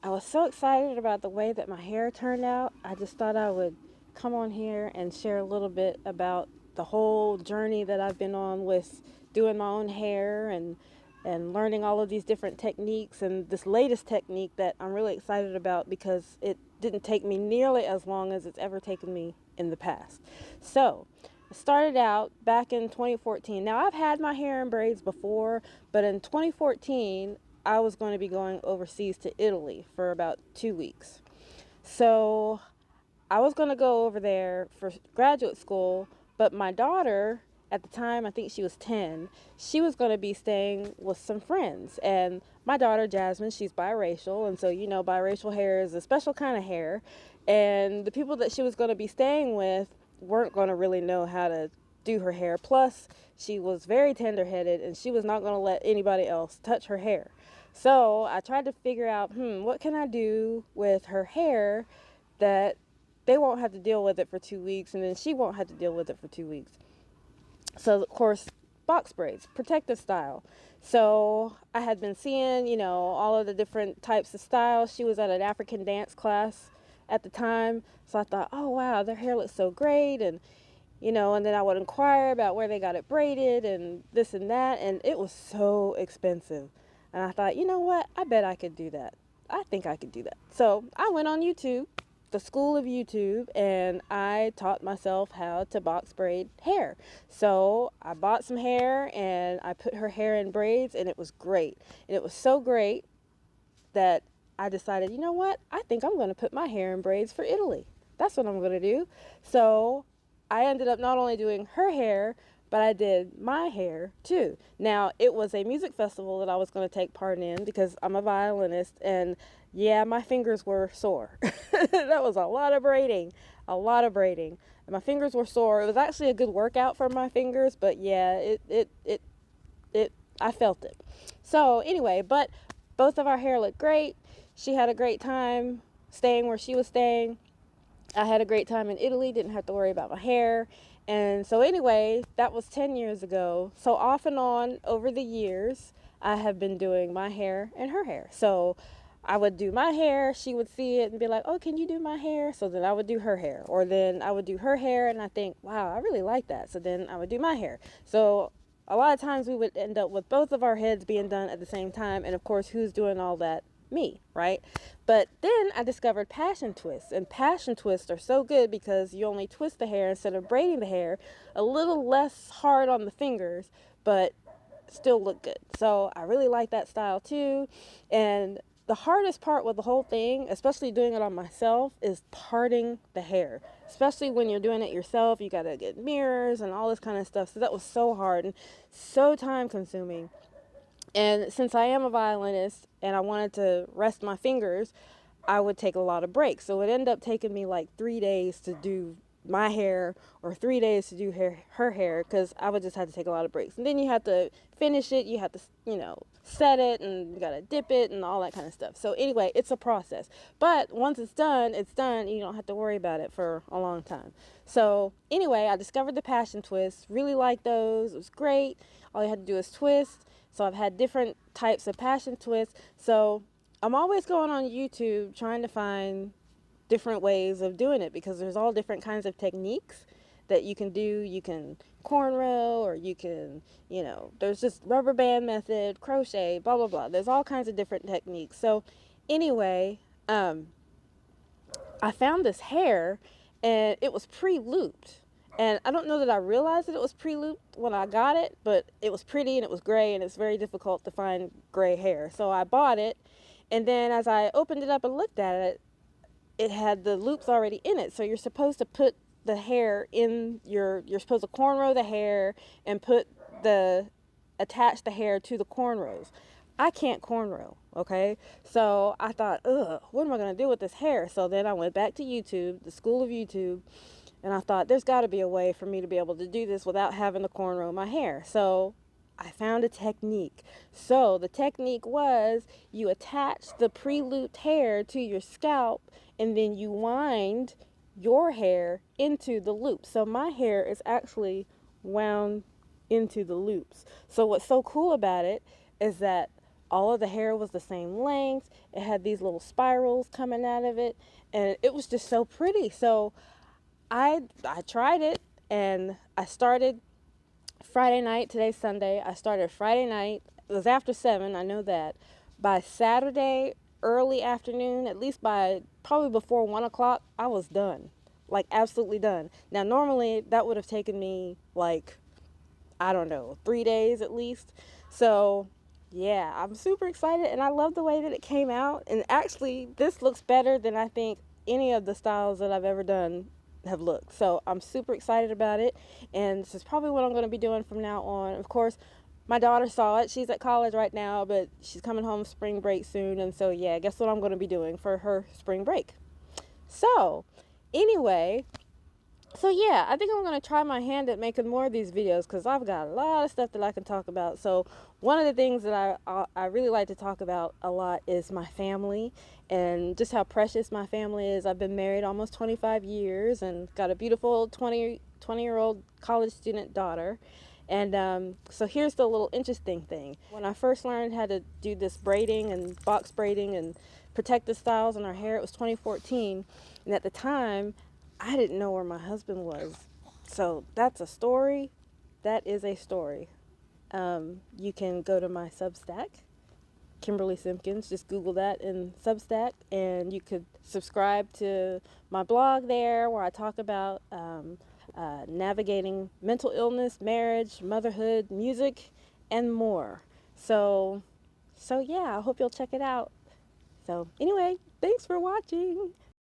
I was so excited about the way that my hair turned out. I just thought I would come on here and share a little bit about the whole journey that I've been on with doing my own hair and learning all of these different techniques and this latest technique that I'm really excited about because it didn't take me nearly as long as it's ever taken me in the past. So, I started out back in 2014. Now, I've had my hair in braids before, but in 2014, I was going to be going overseas to Italy for about 2 weeks. So I was going to go over there for graduate school, but my daughter, at the time, I think she was 10, she was going to be staying with some friends. And my daughter, Jasmine, she's biracial. And so, biracial hair is a special kind of hair. And the people that she was going to be staying with weren't going to really know how to do her hair. Plus, she was very tender-headed and she was not going to let anybody else touch her hair. So I tried to figure out, what can I do with her hair that they won't have to deal with it for 2 weeks and then she won't have to deal with it for 2 weeks. So, of course, box braids, protective style. So I had been seeing, all of the different types of styles. She was at an African dance class at the time. So I thought, oh, wow, their hair looks so great. And then I would inquire about where they got it braided and this and that. And it was so expensive. And I thought, you know what? I bet I could do that. I think I could do that. So I went on YouTube, the school of YouTube, and I taught myself how to box braid hair. So I bought some hair and I put her hair in braids, and it was great. And it was so great that I decided, you know what? I think I'm going to put my hair in braids for Italy. That's what I'm going to do. So I ended up not only doing her hair, but I did my hair too. Now, it was a music festival that I was going to take part in because I'm a violinist, and yeah, my fingers were sore. That was a lot of braiding, And my fingers were sore. It was actually a good workout for my fingers, but yeah, I felt it. So anyway, but both of our hair looked great. She had a great time staying where she was staying. I had a great time in Italy, didn't have to worry about my hair. And so anyway, that was 10 years ago. So off and on over the years, I have been doing my hair and her hair. So I would do my hair, she would see it and be like, oh, can you do my hair? So then I would do her hair. Or then I would do her hair and I think, wow, I really like that. So then I would do my hair. So a lot of times we would end up with both of our heads being done at the same time. And of course, who's doing all that? Me, right? But then I discovered passion twists, and passion twists are so good because you only twist the hair instead of braiding the hair, a little less hard on the fingers, but still look good. So I really like that style too. And the hardest part with the whole thing, especially doing it on myself, is parting the hair. Especially when you're doing it yourself, you gotta get mirrors and all this kind of stuff. So that was so hard and so time consuming. And since I am a violinist and I wanted to rest my fingers, I would take a lot of breaks. So it ended up taking me like 3 days to do my hair or 3 days to do her hair because I would just have to take a lot of breaks. And then you have to finish it, you have to, set it, and you got to dip it and all that kind of stuff. So anyway, it's a process. But once it's done, you don't have to worry about it for a long time. So anyway, I discovered the passion twists, really liked those. It was great. All you had to do is twist. So I've had different types of passion twists. So I'm always going on YouTube trying to find different ways of doing it because there's all different kinds of techniques that you can do. You can cornrow, or you can, there's just rubber band method, crochet, blah, blah, blah. There's all kinds of different techniques. So anyway, I found this hair and it was pre-looped. And I don't know that I realized that it was pre-looped when I got it, but it was pretty and it was gray, and it's very difficult to find gray hair. So I bought it, and then as I opened it up and looked at it, it had the loops already in it. So you're supposed to put the hair in you're supposed to cornrow the hair and attach the hair to the cornrows. I can't cornrow, okay? So I thought, what am I going to do with this hair? So then I went back to YouTube, the school of YouTube, and I thought, there's got to be a way for me to be able to do this without having to cornrow my hair. So I found a technique. So the technique was you attach the pre-looped hair to your scalp, and then you wind your hair into the loops. So my hair is actually wound into the loops. So what's so cool about it is that All of the hair was the same length. It had these little spirals coming out of it, and it was just so pretty. So I tried it, and I started Friday night. Today's Sunday. I started Friday night. It was after 7, I know that. By Saturday early afternoon, at least by probably before 1 o'clock, I was done. Like, absolutely done. Now, normally that would have taken me, like, I don't know, 3 days at least. So yeah, I'm super excited, and I love the way that it came out. And actually, this looks better than I think any of the styles that I've ever done have looked. So I'm super excited about it, and this is probably what I'm going to be doing from now on. Of course, my daughter saw it. She's at college right now, but she's coming home spring break soon, and so yeah, guess what I'm going to be doing for her spring break. So anyway, so yeah, I think I'm going to try my hand at making more of these videos, because I've got a lot of stuff that I can talk about. So one of the things that I really like to talk about a lot is my family, and just how precious my family is. I've been married almost 25 years and got a beautiful 20-year-old college student daughter. And so here's the little interesting thing. When I first learned how to do this braiding and box braiding and protective styles in our hair, it was 2014. And at the time, I didn't know where my husband was. So that's a story. That is a story. You can go to my Substack, Kimberly Simpkins. Just Google that in Substack, and you could subscribe to my blog there, where I talk about navigating mental illness, marriage, motherhood, music, and more. So yeah, I hope you'll check it out. So anyway, thanks for watching.